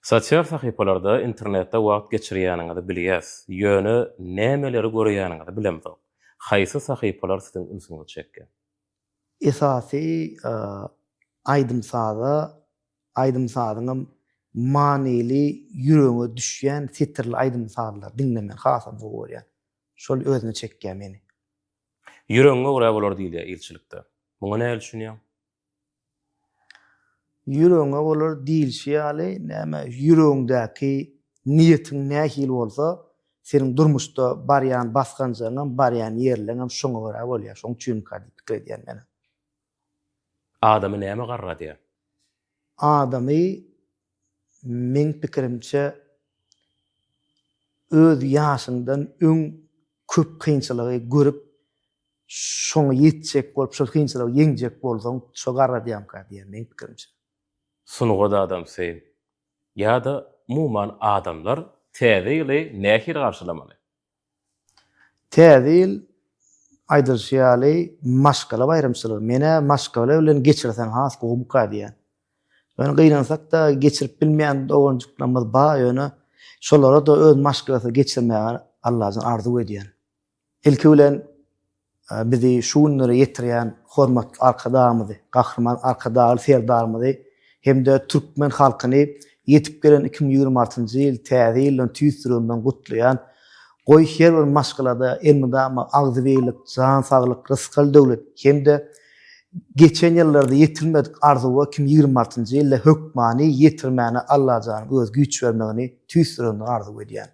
Sosial sahypalarda internetde wagt geçirýäniňizi bilýäs. Ýöne nämeleri görýäniňizi bilemdik. Haýsy sahypalar siziň ünsiňizi çekdi? Esasy aýdymsadyňam manily ýüreğime düşýän setirli aýdymsadylar dinlemen hasam bolýar. Şol özüne çekýär meni. Ýüregiňe görä bolar diýilýär ilçilikde. Muňa näme düşünýär? Ýüreğine bolar diýilýär, näme ýüreğiňdäki niýetiň nähili bolsa, senin durmuşda barýan baskanjaňam, barýan ýerleňem şoňa görä bolýar. Şoň üçin pikir edýän meni. Adamy näme garradýar? Adamy men pikirimçe öz ýaşyndan öň köp kynçylygy görüp şoňa ýetjek bolup, şol kynçylygy ýeňjek bolsaň, şo garradýam diýen men pikirimçe. Sunuga da adam seýin. Ýa-da umuman adamlar täze ýyly nähir garşylamaly? Täze ýyl aýdyrşýaly maşgala baýramçylygy. Mene maşgala bilen geçirsen has gowmka diýen. Ben gynansak da geçirip bilmeýän doganjyklarymyz bar ýöne şolara da öz maşgalasy geçirmäge Allahyň arzu edýän. Ilki bilen bizi şu günlere ýetirýän hormat arkadaşymyzy, gahrman arkadaşy serdarymyzy hem-de türkmen halkyny ýetip gelen 2026-njy ýyl täze ýylyň tüýsüründen gutlaýan goý her bir maşgalada elmydama agzybeylik, jan saglyk, rızkal döwlet hem-de geçen ýyllarda ýetilmedik arzuwa 2026-njy ýylda hökmany ýetirmäni Allahyň öz güýç bermegini tüýsüründen arzu edýän.